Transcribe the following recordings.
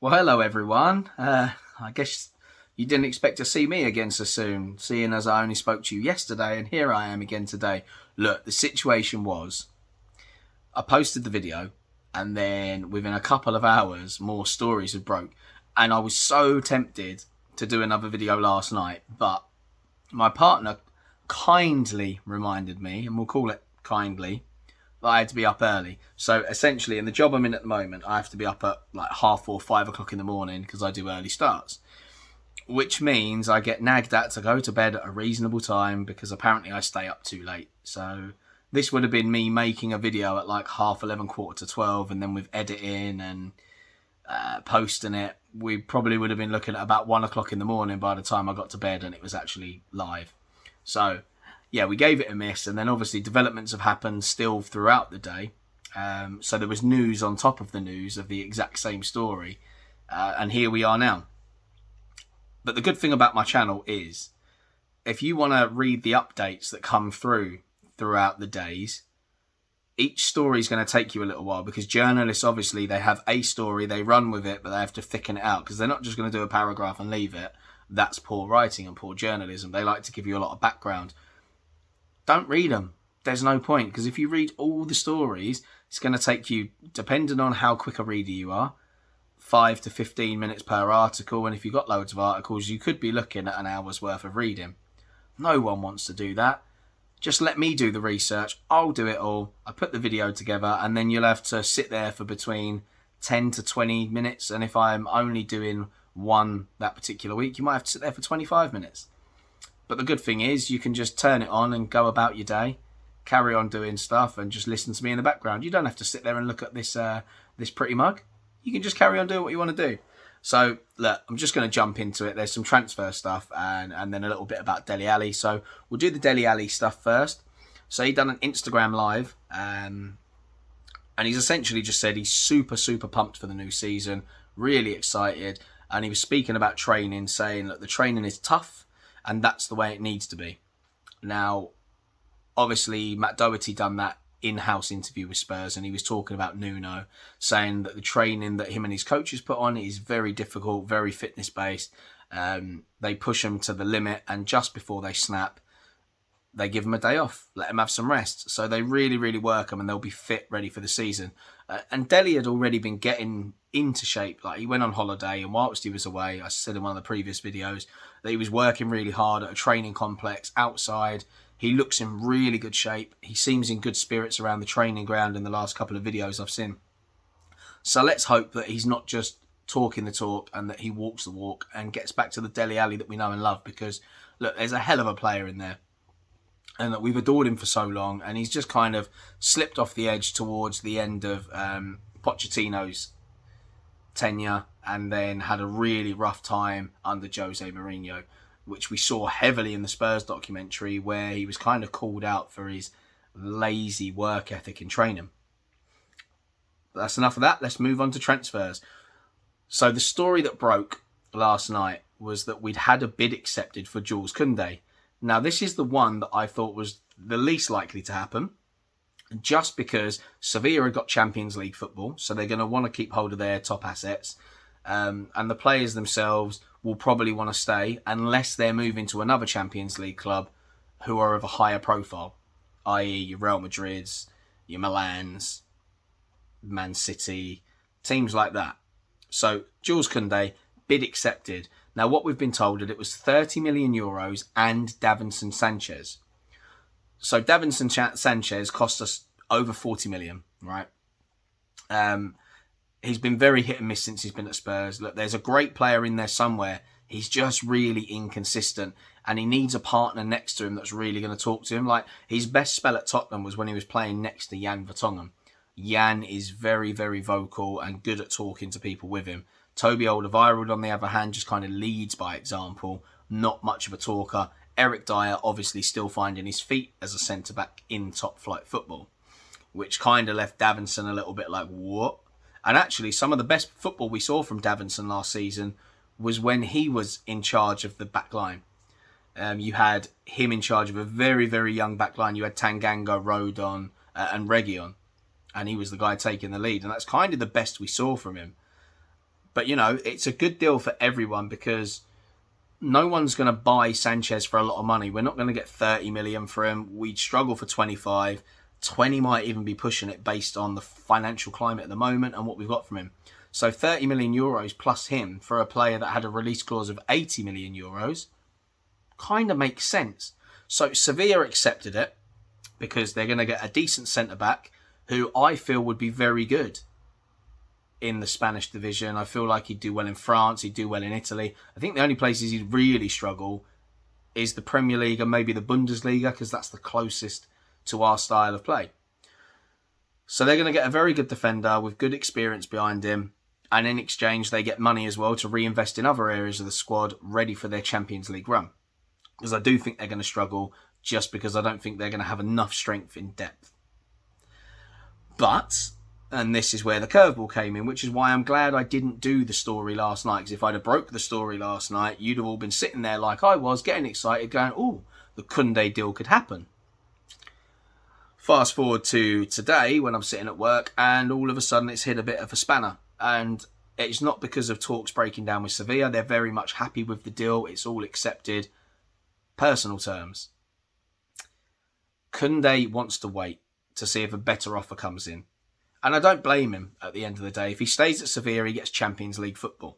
Well, hello everyone. I guess you didn't expect to see me again so soon, seeing as I only spoke to you yesterday, and here I am again today. Look, the situation was I posted the video, and then within a couple of hours, more stories had broke, and I was so tempted to do another video last night, but my partner kindly reminded me, and we'll call it kindly, that I had to be up early. So essentially, in the job I'm in at the moment, I have to be up at like 4:30, 5 o'clock in the morning because I do early starts. Which means I get nagged at to go to bed at a reasonable time because apparently I stay up too late. So this would have been me making a video at like 11:30, quarter to 12, and then with editing and posting it, we probably would have been looking at about 1 o'clock in the morning by the time I got to bed and it was actually live. So yeah, we gave it a miss, and then obviously developments have happened still throughout the day. So there was news on top of the news of the exact same story, and here we are now. But the good thing about my channel is, if you want to read the updates that come throughout the days, each story is going to take you a little while because journalists, obviously, they have a story, they run with it, but they have to thicken it out because they're not just going to do a paragraph and leave it. That's poor writing and poor journalism. They like to give you a lot of background. Don't read them. There's no point, because if you read all the stories, it's going to take you, depending on how quick a reader you are, 5 to 15 minutes per article. And if you've got loads of articles, you could be looking at an hour's worth of reading. No one wants to do that. Just let me do the research. I'll do it all. I put the video together, and then you'll have to sit there for between 10 to 20 minutes. And if I'm only doing one that particular week, you might have to sit there for 25 minutes. But the good thing is you can just turn it on and go about your day, carry on doing stuff, and just listen to me in the background. You don't have to sit there and look at this pretty mug. You can just carry on doing what you want to do. So look, I'm just going to jump into it. There's some transfer stuff and then a little bit about Dele Alli. So we'll do the Dele Alli stuff first. So he done an Instagram live, and he's essentially just said he's super, super pumped for the new season, really excited. And he was speaking about training, saying that the training is tough, and that's the way it needs to be. Now, obviously, Matt Doherty done that in-house interview with Spurs, and he was talking about Nuno, saying that the training that him and his coaches put on is very difficult, very fitness-based. They push him to the limit, and just before they snap, they give him a day off, let him have some rest. So they really, really work him, and they'll be fit, ready for the season. And Dele had already been getting into shape. Like, he went on holiday, and whilst he was away, I said in one of the previous videos that he was working really hard at a training complex outside. He looks in really good shape. He seems in good spirits around the training ground in the last couple of videos I've seen. So let's hope that he's not just talking the talk and that he walks the walk and gets back to the Dele Alli that we know and love, because, look, there's a hell of a player in there, and that we've adored him for so long, and he's just kind of slipped off the edge towards the end of Pochettino's tenure, and then had a really rough time under Jose Mourinho, which we saw heavily in the Spurs documentary, where he was kind of called out for his lazy work ethic in training. But that's enough of that. Let's move on to transfers. So the story that broke last night was that we'd had a bid accepted for Jules Kounde. Now, this is the one that I thought was the least likely to happen, just because Sevilla had got Champions League football, so they're going to want to keep hold of their top assets. And the players themselves will probably want to stay unless they're moving to another Champions League club who are of a higher profile, i.e. your Real Madrids, your Milans, Man City, teams like that. So Jules Kounde, bid accepted. Now, what we've been told that it was 30 million euros and Davidson Sanchez. So Davidson Sanchez cost us over 40 million, right? He's been very hit and miss since he's been at Spurs. Look, there's a great player in there somewhere. He's just really inconsistent, and he needs a partner next to him that's really going to talk to him. Like, his best spell at Tottenham was when he was playing next to Jan Vertonghen. Jan is very, very vocal and good at talking to people with him. Toby Alderweireld, on the other hand, just kind of leads by example. Not much of a talker. Eric Dyer obviously still finding his feet as a centre-back in top-flight football, which kind of left Davinson a little bit like, what? And actually, some of the best football we saw from Davinson last season was when he was in charge of the back line. You had him in charge of a very, very young back line. You had Tanganga, Rodon, and Reguilon, and he was the guy taking the lead. And that's kind of the best we saw from him. But, it's a good deal for everyone because no one's going to buy Sanchez for a lot of money. We're not going to get 30 million for him. We'd struggle for 25. 20 might even be pushing it based on the financial climate at the moment and what we've got from him. So 30 million euros plus him for a player that had a release clause of 80 million euros kind of makes sense. So Sevilla accepted it because they're going to get a decent centre-back who I feel would be very good in the Spanish division. I feel like he'd do well in France, he'd do well in Italy. I think the only places he'd really struggle is the Premier League and maybe the Bundesliga because that's the closest to our style of play. So they're going to get a very good defender with good experience behind him, and in exchange they get money as well to reinvest in other areas of the squad ready for their Champions League run. Because I do think they're going to struggle just because I don't think they're going to have enough strength in depth. But, and this is where the curveball came in, which is why I'm glad I didn't do the story last night, because if I'd have broke the story last night, you'd have all been sitting there like I was, getting excited, going, oh, the Kounde deal could happen. Fast forward to today when I'm sitting at work and all of a sudden it's hit a bit of a spanner. And it's not because of talks breaking down with Sevilla. They're very much happy with the deal. It's all accepted. Personal terms. Kounde wants to wait to see if a better offer comes in. And I don't blame him at the end of the day. If he stays at Sevilla, he gets Champions League football.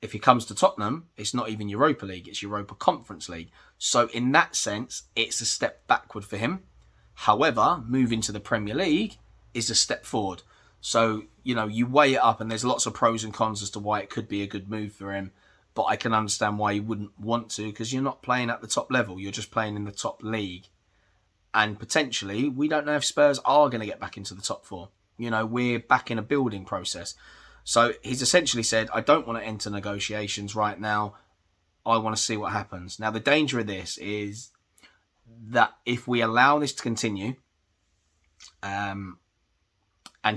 If he comes to Tottenham, it's not even Europa League, it's Europa Conference League. So in that sense, it's a step backward for him. However, moving to the Premier League is a step forward. So, you weigh it up and there's lots of pros and cons as to why it could be a good move for him. But I can understand why he wouldn't want to because you're not playing at the top level. You're just playing in the top league. And potentially, we don't know if Spurs are going to get back into the top four. We're back in a building process. So he's essentially said, I don't want to enter negotiations right now. I want to see what happens. Now, the danger of this is that if we allow this to continue, and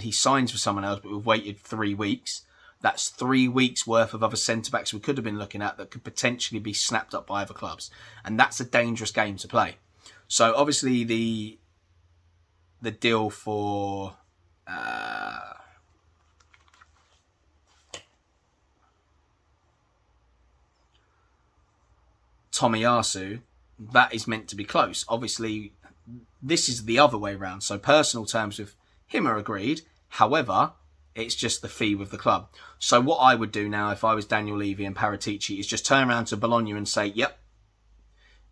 he signs for someone else, but we've waited 3 weeks, that's 3 weeks worth of other centre-backs we could have been looking at that could potentially be snapped up by other clubs. And that's a dangerous game to play. So obviously the deal for Tomiyasu, that is meant to be close. Obviously, this is the other way around. So personal terms with him are agreed. However, it's just the fee with the club. So what I would do now if I was Daniel Levy and Paratici is just turn around to Bologna and say, yep,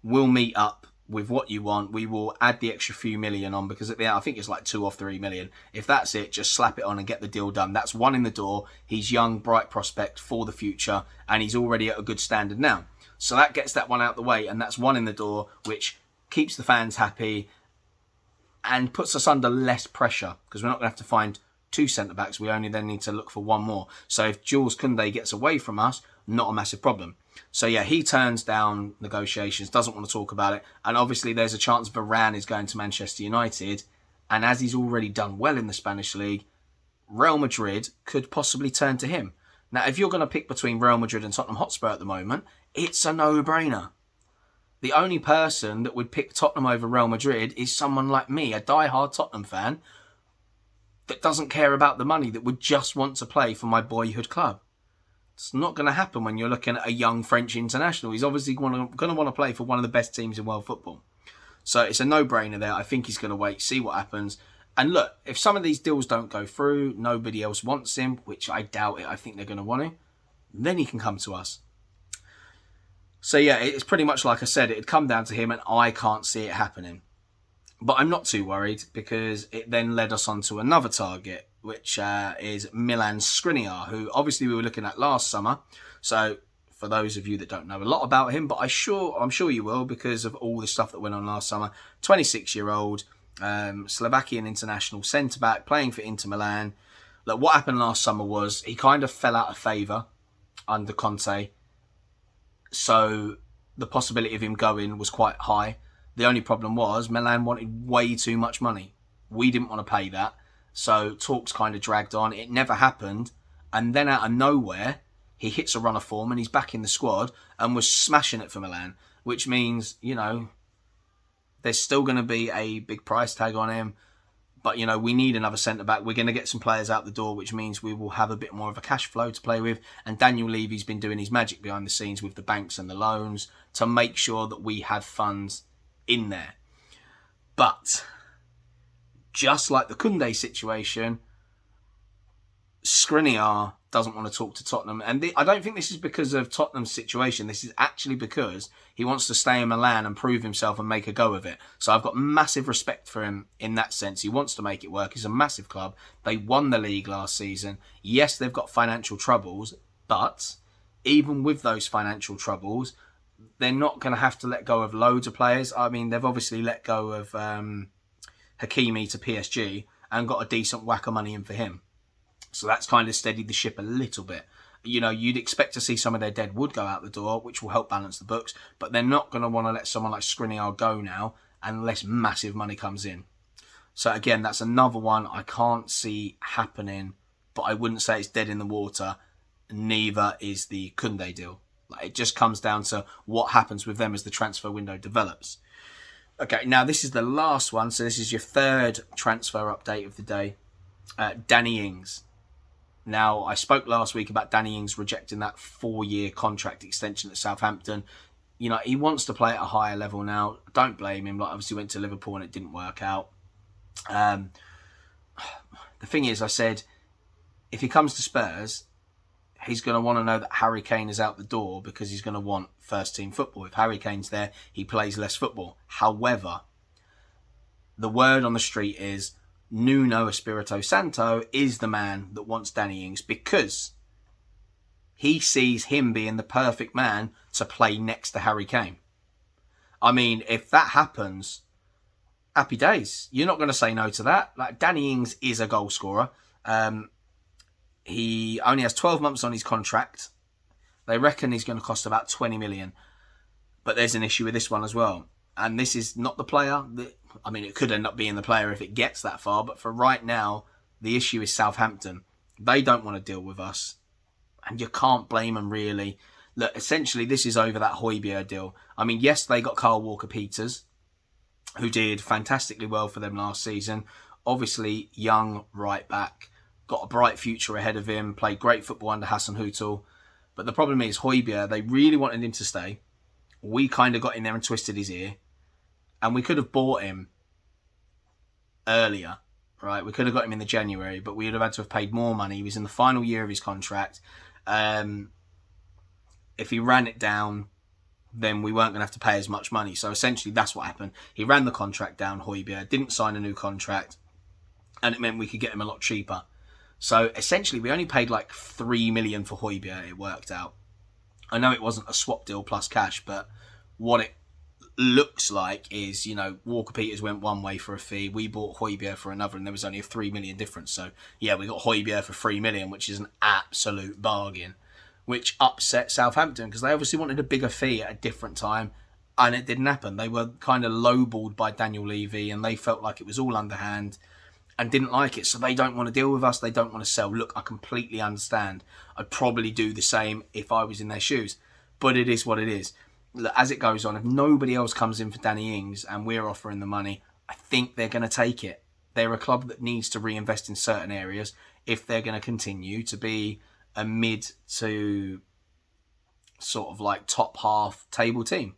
we'll meet up with what you want. We will add the extra few million on because at the end, I think it's like 2 or 3 million. If that's it, just slap it on and get the deal done. That's one in the door. He's young, bright prospect for the future, and he's already at a good standard now. So that gets that one out the way, and that's one in the door, which keeps the fans happy and puts us under less pressure because we're not going to have to find 2 centre-backs. We only then need to look for 1 more. So if Jules Kounde gets away from us, not a massive problem. So yeah, he turns down negotiations, doesn't want to talk about it. And obviously there's a chance Varane is going to Manchester United. And as he's already done well in the Spanish League, Real Madrid could possibly turn to him. Now, if you're going to pick between Real Madrid and Tottenham Hotspur at the moment, it's a no-brainer. The only person that would pick Tottenham over Real Madrid is someone like me, a die-hard Tottenham fan, that doesn't care about the money, that would just want to play for my boyhood club. It's not going to happen when you're looking at a young French international. He's obviously going to want to play for one of the best teams in world football. So it's a no-brainer there. I think he's going to wait, see what happens. And look, if some of these deals don't go through, nobody else wants him, which I doubt it, I think they're going to want him, then he can come to us. So yeah, it's pretty much like I said, it'd come down to him and I can't see it happening. But I'm not too worried because it then led us on to another target, which is Milan Skriniar, who obviously we were looking at last summer. So for those of you that don't know a lot about him, but I'm sure you will because of all the stuff that went on last summer. 26-year-old Slovakian international centre-back playing for Inter Milan. Look, what happened last summer was he kind of fell out of favour under Conte. So the possibility of him going was quite high. The only problem was Milan wanted way too much money. We didn't want to pay that. So talks kind of dragged on. It never happened. And then out of nowhere, he hits a run of form and he's back in the squad and was smashing it for Milan. Which means, there's still going to be a big price tag on him. But, we need another centre-back. We're going to get some players out the door, which means we will have a bit more of a cash flow to play with. And Daniel Levy's been doing his magic behind the scenes with the banks and the loans to make sure that we have funds in there. But, just like the Kounde situation, Skriniar doesn't want to talk to Tottenham. And I don't think this is because of Tottenham's situation. This is actually because he wants to stay in Milan and prove himself and make a go of it. So I've got massive respect for him in that sense. He wants to make it work. He's a massive club. They won the league last season. Yes, they've got financial troubles, but even with those financial troubles, they're not going to have to let go of loads of players. I mean, they've obviously let go of Hakimi to PSG and got a decent whack of money in for him. So that's kind of steadied the ship a little bit. You'd expect to see some of their dead wood go out the door, which will help balance the books. But they're not going to want to let someone like Skriniar go now unless massive money comes in. So again, that's another one I can't see happening. But I wouldn't say it's dead in the water. Neither is the Kounde deal. It just comes down to what happens with them as the transfer window develops. Okay, now this is the last one. So this is your third transfer update of the day. Danny Ings. Now, I spoke last week about Danny Ings rejecting that 4-year contract extension at Southampton. He wants to play at a higher level now. Don't blame him. Obviously went to Liverpool and it didn't work out. The thing is, I said, if he comes to Spurs, he's going to want to know that Harry Kane is out the door because he's going to want first-team football. If Harry Kane's there, he plays less football. However, the word on the street is Nuno Espirito Santo is the man that wants Danny Ings because he sees him being the perfect man to play next to Harry Kane. I mean, if that happens, happy days. You're not going to say no to that. Danny Ings is a goal scorer. He only has 12 months on his contract. They reckon he's going to cost about 20 million. But there's an issue with this one as well. And this is not the player. It could end up being the player if it gets that far. But for right now, the issue is Southampton. They don't want to deal with us. And you can't blame them, really. Look, essentially, this is over that Højbjerg deal. Yes, they got Kyle Walker-Peters, who did fantastically well for them last season. Obviously, young right back. Got a bright future ahead of him. Played great football under Hassan Hutel. But the problem is, Højbjerg, they really wanted him to stay. We kind of got in there and twisted his ear. And we could have bought him earlier, right? We could have got him in the January, but we would have had to have paid more money. He was in the final year of his contract. If he ran it down, then we weren't going to have to pay as much money. So essentially, that's what happened. He ran the contract down, Højbjerg, didn't sign a new contract, and it meant we could get him a lot cheaper. So essentially, we only paid like 3 million for Højbjerg. It worked out. I know it wasn't a swap deal plus cash, but what it looks like is, Walker-Peters went one way for a fee. We bought Højbjerg for another, and there was only a 3 million difference. So, yeah, we got Højbjerg for 3 million, which is an absolute bargain, which upset Southampton because they obviously wanted a bigger fee at a different time, and it didn't happen. They were kind of lowballed by Daniel Levy, and they felt like it was all underhand and didn't like it. So they don't want to deal with us. They don't want to sell. Look, I completely understand. I'd probably do the same if I was in their shoes, but it is what it is. As it goes on, if nobody else comes in for Danny Ings and we're offering the money, I think they're going to take it. They're a club that needs to reinvest in certain areas if they're going to continue to be a mid to sort of like top half table team.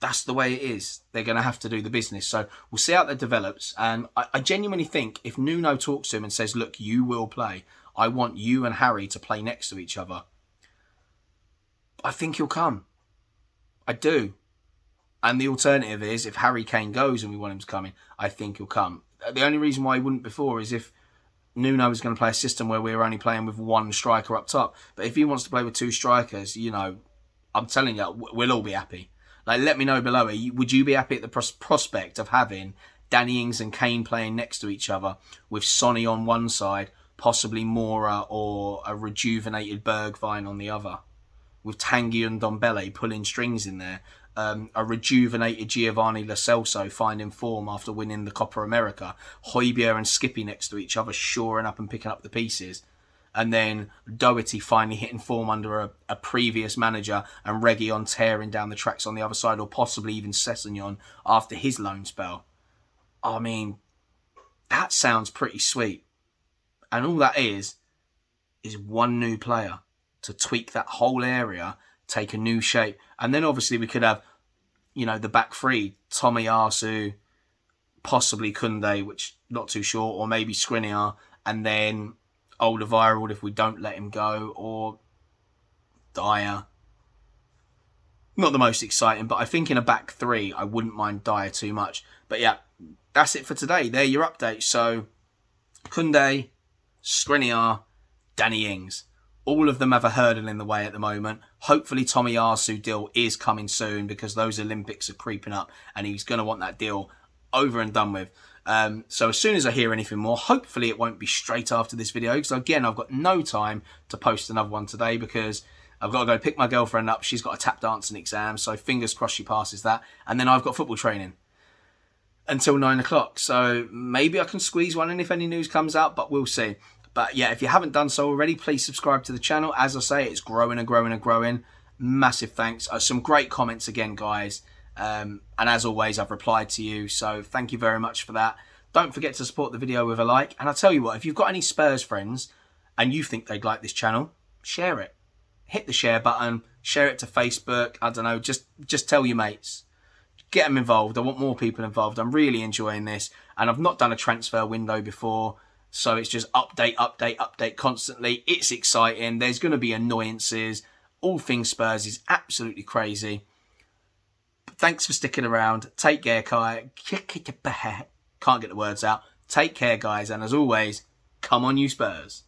That's the way it is. They're going to have to do the business. So we'll see how that develops. And I genuinely think if Nuno talks to him and says, look, you will play. I want you and Harry to play next to each other. I think he'll come. I do. And the alternative is if Harry Kane goes and we want him to come in, I think he'll come. The only reason why he wouldn't before is if Nuno was going to play a system where we were only playing with one striker up top. But if he wants to play with two strikers, I'm telling you, we'll all be happy. Let me know below. Would you be happy at the prospect of having Danny Ings and Kane playing next to each other with Sonny on one side, possibly Mora or a rejuvenated Bergwijn on the other, with Tanguy and Ndombele pulling strings in there, a rejuvenated Giovanni Lo Celso finding form after winning the Copa America, Højbjerg and Skippy next to each other shoring up and picking up the pieces, and then Doherty finally hitting form under a previous manager and Reguilón tearing down the tracks on the other side, or possibly even Sessegnon after his loan spell. That sounds pretty sweet. And all that is one new player to tweak that whole area, take a new shape. And then obviously we could have, the back three, Tomiyasu, possibly Kounde, which not too sure, or maybe Skriniar, and then Alderweireld if we don't let him go, or Dyer. Not the most exciting, but I think in a back three, I wouldn't mind Dyer too much. But yeah, that's it for today. They're your updates. So, Kounde, Skriniar, Danny Ings. All of them have a hurdle in the way at the moment. Hopefully Tomiyasu deal is coming soon because those Olympics are creeping up and he's going to want that deal over and done with. So as soon as I hear anything more, hopefully it won't be straight after this video because again, I've got no time to post another one today because I've got to go pick my girlfriend up. She's got a tap dancing exam, so fingers crossed she passes that. And then I've got football training until 9 o'clock. So maybe I can squeeze one in if any news comes out, but we'll see. But yeah, if you haven't done so already, please subscribe to the channel. As I say, it's growing and growing and growing. Massive thanks. Some great comments again, guys. And as always, I've replied to you. So thank you very much for that. Don't forget to support the video with a like. And I'll tell you what, if you've got any Spurs friends and you think they'd like this channel, share it. Hit the share button. Share it to Facebook. I don't know. Just tell your mates. Get them involved. I want more people involved. I'm really enjoying this. And I've not done a transfer window before. So it's just update constantly. It's exciting. There's going to be annoyances. All things Spurs is absolutely crazy. But thanks for sticking around. Take care, Kai. Can't get the words out. Take care, guys. And as always, come on, you Spurs.